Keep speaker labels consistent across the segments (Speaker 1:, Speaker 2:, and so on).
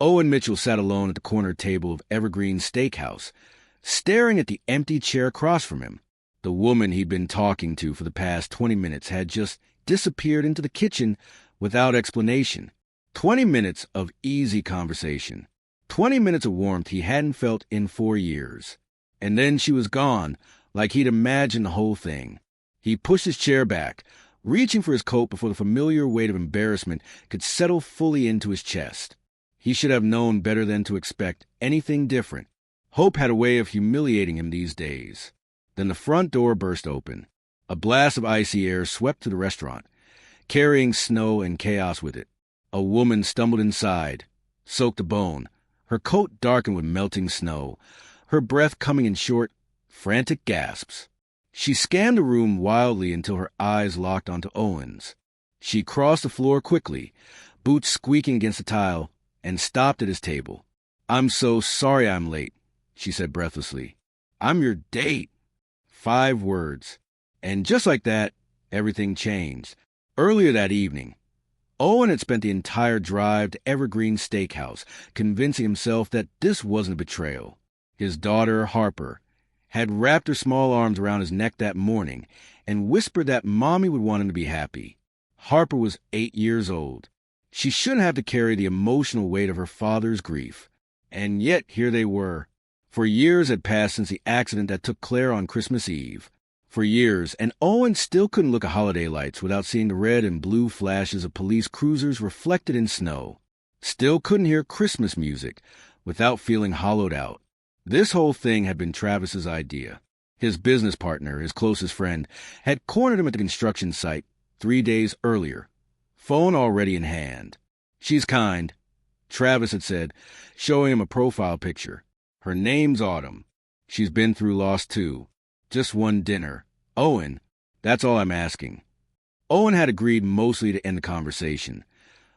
Speaker 1: Owen Mitchell sat alone at the corner table of Evergreen Steakhouse, staring at the empty chair across from him. The woman he'd been talking to for the past 20 minutes had just disappeared into the kitchen without explanation. 20 minutes of easy conversation. 20 minutes of warmth he hadn't felt in 4 years. And then she was gone, like he'd imagined the whole thing. He pushed his chair back, reaching for his coat before the familiar weight of embarrassment could settle fully into his chest. He should have known better than to expect anything different. Hope had a way of humiliating him these days. Then the front door burst open. A blast of icy air swept through the restaurant, carrying snow and chaos with it. A woman stumbled inside, soaked to bone, her coat darkened with melting snow, her breath coming in short, frantic gasps. She scanned the room wildly until her eyes locked onto Owen's. She crossed the floor quickly, boots squeaking against the tile, and stopped at his table. "I'm so sorry I'm late," she said breathlessly. "I'm your date." 5 words. And just like that, everything changed. Earlier that evening, Owen had spent the entire drive to Evergreen Steakhouse, convincing himself that this wasn't a betrayal. His daughter, Harper, had wrapped her small arms around his neck that morning and whispered that Mommy would want him to be happy. Harper was 8 years old. She shouldn't have to carry the emotional weight of her father's grief. And yet here they were. For years had passed since the accident that took Claire on Christmas Eve. For years, and Owen still couldn't look at holiday lights without seeing the red and blue flashes of police cruisers reflected in snow. Still couldn't hear Christmas music without feeling hollowed out. This whole thing had been Travis's idea. His business partner, his closest friend, had cornered him at the construction site 3 days earlier. Phone already in hand. "She's kind," Travis had said, showing him a profile picture. "Her name's Autumn. She's been through loss too. Just one dinner. Owen, that's all I'm asking." Owen had agreed mostly to end the conversation,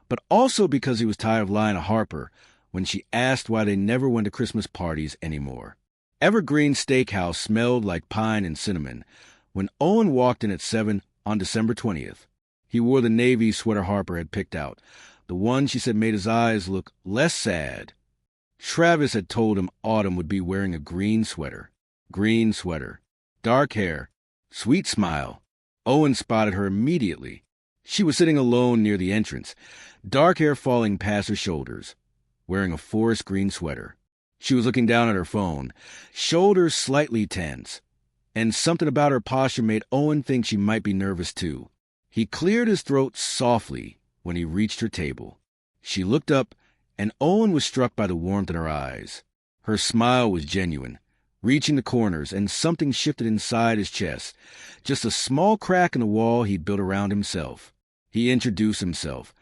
Speaker 1: but also because he was tired of lying to Harper when she asked why they never went to Christmas parties anymore. Evergreen Steakhouse smelled like pine and cinnamon when Owen walked in at 7 on December 20th. He wore the navy sweater Harper had picked out, the one she said made his eyes look less sad. Travis had told him Autumn would be wearing a green sweater. Green sweater. Dark hair. Sweet smile. Owen spotted her immediately. She was sitting alone near the entrance, dark hair falling past her shoulders, wearing a forest green sweater. She was looking down at her phone, shoulders slightly tense, and something about her posture made Owen think she might be nervous too. He cleared his throat softly when he reached her table. She looked up, and Owen was struck by the warmth in her eyes. Her smile was genuine, reaching the corners, and something shifted inside his chest, just a small crack in the wall he'd built around himself. He introduced himself,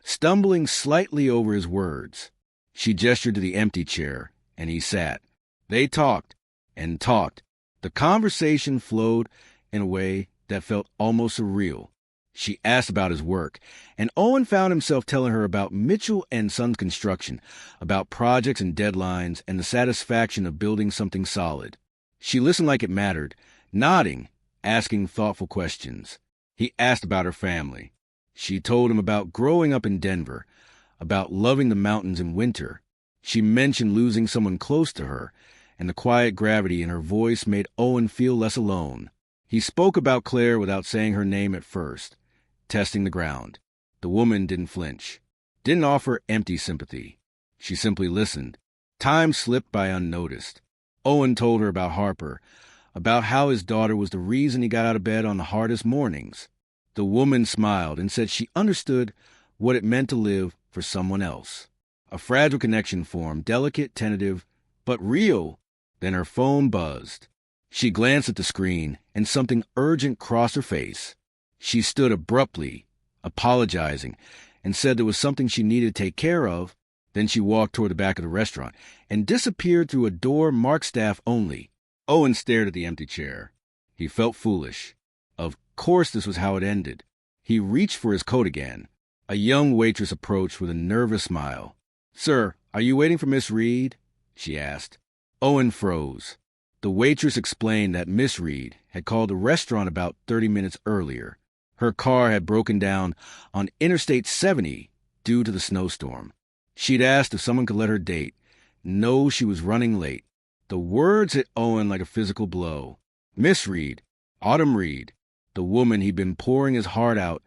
Speaker 1: stumbling slightly over his words. She gestured to the empty chair, and he sat. They talked and talked. The conversation flowed in a way that felt almost surreal. She asked about his work, and Owen found himself telling her about Mitchell & Sons Construction, about projects and deadlines, and the satisfaction of building something solid. She listened like it mattered, nodding, asking thoughtful questions. He asked about her family. She told him about growing up in Denver, about loving the mountains in winter. She mentioned losing someone close to her, and the quiet gravity in her voice made Owen feel less alone. He spoke about Claire without saying her name at first, testing the ground. The woman didn't flinch, didn't offer empty sympathy. She simply listened. Time slipped by unnoticed. Owen told her about Harper, about how his daughter was the reason he got out of bed on the hardest mornings. The woman smiled and said she understood what it meant to live for someone else. A fragile connection formed, delicate, tentative, but real. Then her phone buzzed. She glanced at the screen, and something urgent crossed her face. She stood abruptly, apologizing, and said there was something she needed to take care of. Then she walked toward the back of the restaurant and disappeared through a door marked staff only. Owen stared at the empty chair. He felt foolish. Of course this was how it ended. He reached for his coat again. A young waitress approached with a nervous smile. "Sir, are you waiting for Miss Reed?" she asked. Owen froze. The waitress explained that Miss Reed had called the restaurant about 30 minutes earlier. Her car had broken down on Interstate 70 due to the snowstorm. She'd asked if someone could let her date. No, she was running late. The words hit Owen like a physical blow. Miss Reed, Autumn Reed, the woman he'd been pouring his heart out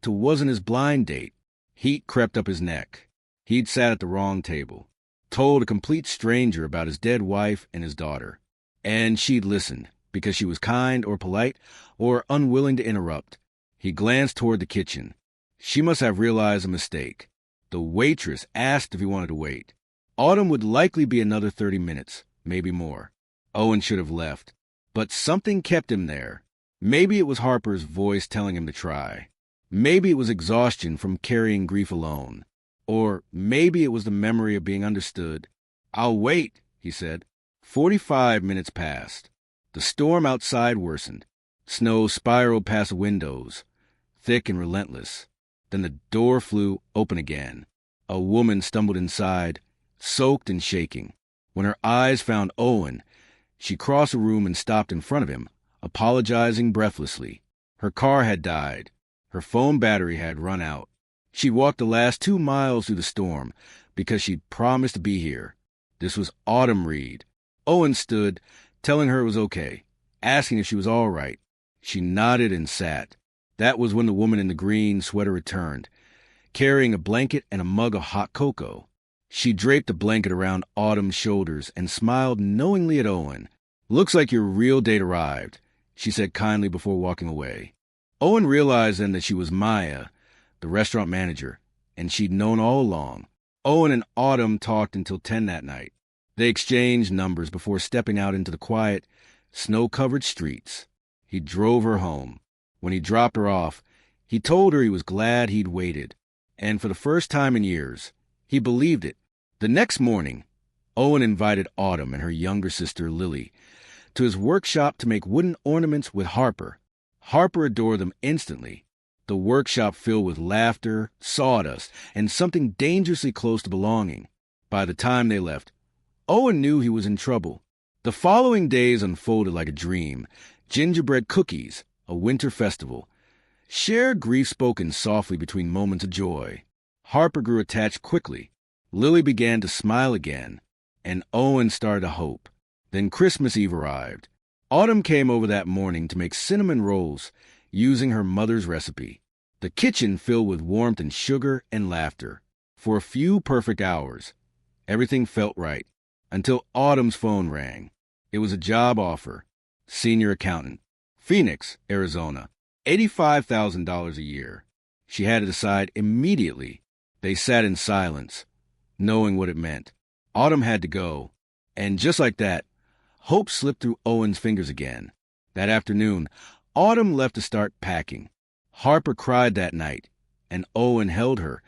Speaker 1: to, wasn't his blind date. Heat crept up his neck. He'd sat at the wrong table, told a complete stranger about his dead wife and his daughter. And she'd listened, because she was kind or polite or unwilling to interrupt. He glanced toward the kitchen. She must have realized a mistake. The waitress asked if he wanted to wait. Autumn would likely be another 30 minutes, maybe more. Owen should have left. But something kept him there. Maybe it was Harper's voice telling him to try. Maybe it was exhaustion from carrying grief alone. Or maybe it was the memory of being understood. "I'll wait," he said. 45 minutes passed. The storm outside worsened. Snow spiraled past the windows, thick and relentless. Then the door flew open again. A woman stumbled inside, soaked and shaking. When her eyes found Owen, she crossed the room and stopped in front of him, apologizing breathlessly. Her car had died. Her phone battery had run out. She'd walked the last 2 miles through the storm because she'd promised to be here. This was Autumn Reed. Owen stood, telling her it was okay, asking if she was all right. She nodded and sat. That was when the woman in the green sweater returned, carrying a blanket and a mug of hot cocoa. She draped the blanket around Autumn's shoulders and smiled knowingly at Owen. "Looks like your real date arrived," she said kindly before walking away. Owen realized then that she was Maya, the restaurant manager, and she'd known all along. Owen and Autumn talked until 10 that night. They exchanged numbers before stepping out into the quiet, snow-covered streets. He drove her home. When he dropped her off, he told her he was glad he'd waited. And for the first time in years, he believed it. The next morning, Owen invited Autumn and her younger sister, Lily, to his workshop to make wooden ornaments with Harper. Harper adored them instantly. The workshop filled with laughter, sawdust, and something dangerously close to belonging. By the time they left, Owen knew he was in trouble. The following days unfolded like a dream. Gingerbread cookies, a winter festival. Shared grief spoken softly between moments of joy. Harper grew attached quickly. Lily began to smile again, and Owen started to hope. Then Christmas Eve arrived. Autumn came over that morning to make cinnamon rolls, using her mother's recipe. The kitchen filled with warmth and sugar and laughter. For a few perfect hours, everything felt right, until Autumn's phone rang. It was a job offer. Senior accountant. Phoenix, Arizona. $85,000 a year. She had to decide immediately. They sat in silence, knowing what it meant. Autumn had to go. And just like that, hope slipped through Owen's fingers again. That afternoon, Autumn left to start packing. Harper cried that night, and Owen held her,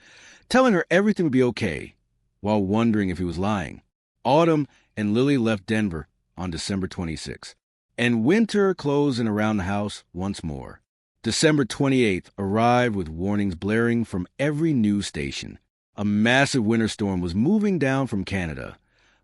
Speaker 1: telling her everything would be okay, while wondering if he was lying. Autumn and Lily left Denver on December 26th, and winter closed in around the house once more. December 28th arrived with warnings blaring from every news station. A massive winter storm was moving down from Canada,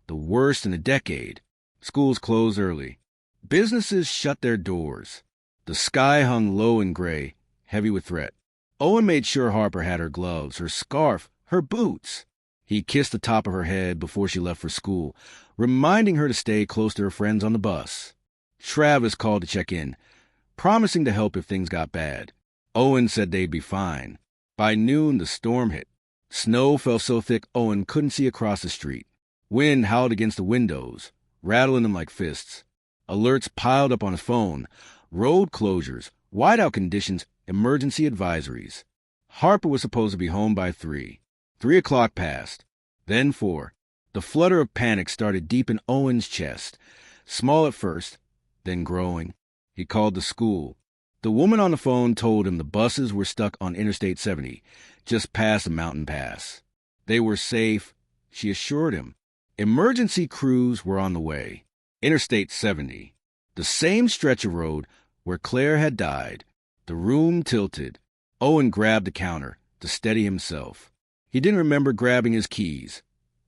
Speaker 1: the worst in a decade. Schools closed early. Businesses shut their doors. The sky hung low and gray, heavy with threat. Owen made sure Harper had her gloves, her scarf, her boots. He kissed the top of her head before she left for school, reminding her to stay close to her friends on the bus. Travis called to check in, promising to help if things got bad. Owen said they'd be fine. By noon, the storm hit. Snow fell so thick Owen couldn't see across the street. Wind howled against the windows, rattling them like fists. Alerts piled up on his phone. Road closures, whiteout conditions, emergency advisories. Harper was supposed to be home by 3. 3 o'clock passed. Then 4. The flutter of panic started deep in Owen's chest. Small at first, then growing. He called the school. The woman on the phone told him the buses were stuck on Interstate 70, just past a mountain pass. They were safe, she assured him. Emergency crews were on the way. Interstate 70, the same stretch of road where Claire had died. The room tilted. Owen grabbed the counter to steady himself. He didn't remember grabbing his keys.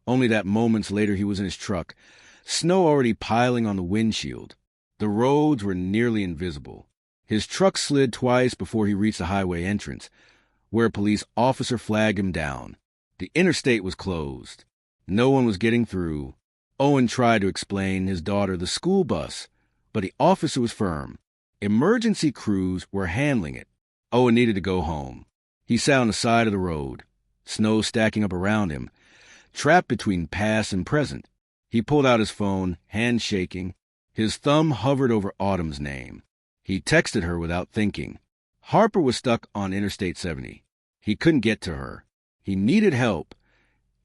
Speaker 1: Only that moments later he was in his truck, snow already piling on the windshield. The roads were nearly invisible. His truck slid twice before he reached the highway entrance, where a police officer flagged him down. The interstate was closed. No one was getting through. Owen tried to explain his daughter the school bus, but the officer was firm. Emergency crews were handling it. Owen needed to go home. He sat on the side of the road, snow stacking up around him, trapped between past and present. He pulled out his phone, hand shaking. His thumb hovered over Autumn's name. He texted her without thinking. Harper was stuck on Interstate 70. He couldn't get to her. He needed help,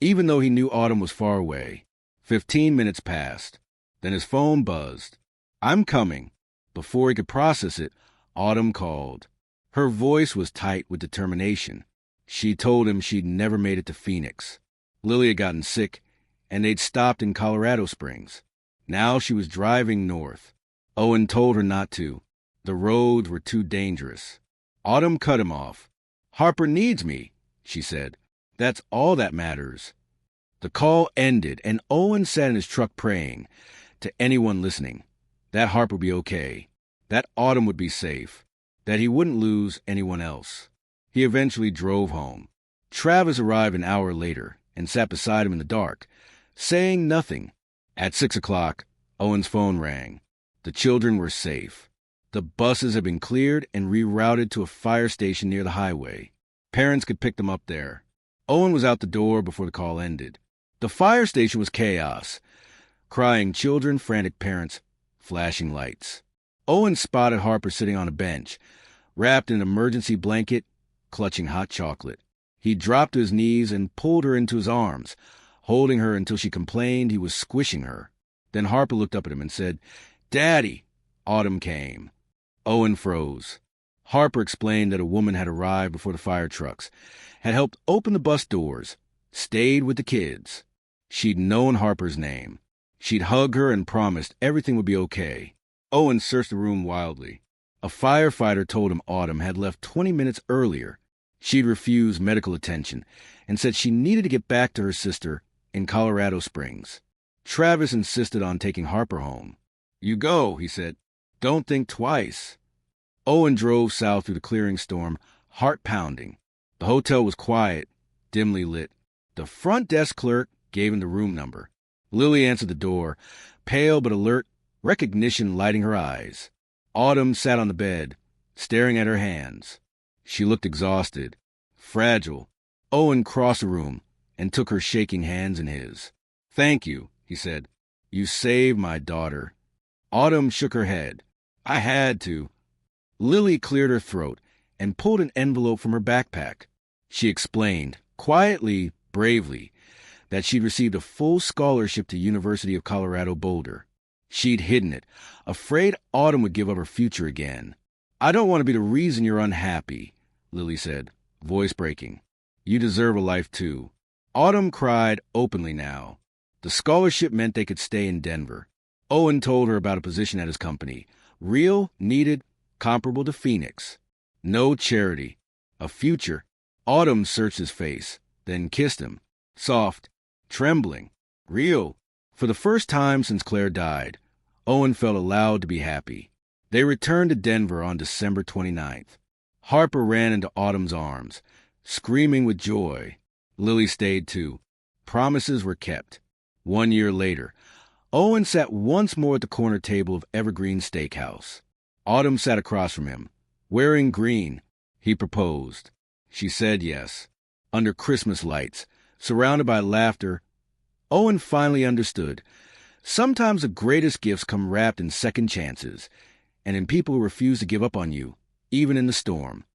Speaker 1: even though he knew Autumn was far away. 15 minutes passed. Then his phone buzzed. "I'm coming." Before he could process it, Autumn called. Her voice was tight with determination. She told him she'd never made it to Phoenix. Lily had gotten sick, and they'd stopped in Colorado Springs. Now she was driving north. Owen told her not to. The roads were too dangerous. Autumn cut him off. "Harper needs me," she said. "That's all that matters." The call ended, and Owen sat in his truck praying to anyone listening that Harper would be okay, that Autumn would be safe, that he wouldn't lose anyone else. He eventually drove home. Travis arrived an hour later and sat beside him in the dark, saying nothing. At 6 o'clock, Owen's phone rang. The children were safe. The buses had been cleared and rerouted to a fire station near the highway. Parents could pick them up there. Owen was out the door before the call ended. The fire station was chaos. Crying children, frantic parents, flashing lights. Owen spotted Harper sitting on a bench, wrapped in an emergency blanket, clutching hot chocolate. He dropped to his knees and pulled her into his arms, holding her until she complained he was squishing her. Then Harper looked up at him and said, "Daddy." Autumn came. Owen froze. Harper explained that a woman had arrived before the fire trucks, had helped open the bus doors, stayed with the kids. She'd known Harper's name. She'd hug her and promised everything would be okay. Owen searched the room wildly. A firefighter told him Autumn had left 20 minutes earlier. She'd refused medical attention and said she needed to get back to her sister in Colorado Springs. Travis insisted on taking Harper home. "You go," he said. "Don't think twice." Owen drove south through the clearing storm, heart pounding. The hotel was quiet, dimly lit. The front desk clerk gave him the room number. Lily answered the door, pale but alert, recognition lighting her eyes. Autumn sat on the bed, staring at her hands. She looked exhausted, fragile. Owen crossed the room and took her shaking hands in his. "Thank you," he said. "You saved my daughter." Autumn shook her head. "I had to." Lily cleared her throat and pulled an envelope from her backpack. She explained, quietly, bravely, that she'd received a full scholarship to University of Colorado Boulder. She'd hidden it, afraid Autumn would give up her future again. "I don't want to be the reason you're unhappy," Lily said, voice breaking. "You deserve a life, too." Autumn cried openly now. The scholarship meant they could stay in Denver. Owen told her about a position at his company. Real, needed, comparable to Phoenix. No charity. A future. Autumn searched his face, then kissed him. Soft, trembling, real. For the first time since Claire died, Owen felt allowed to be happy. They returned to Denver on December 29th. Harper ran into Autumn's arms, screaming with joy. Lily stayed too. Promises were kept. 1 year later, Owen sat once more at the corner table of Evergreen Steakhouse. Autumn sat across from him. Wearing green, he proposed. She said yes. Under Christmas lights, surrounded by laughter, Owen finally understood. Sometimes the greatest gifts come wrapped in second chances, and in people who refuse to give up on you, even in the storm.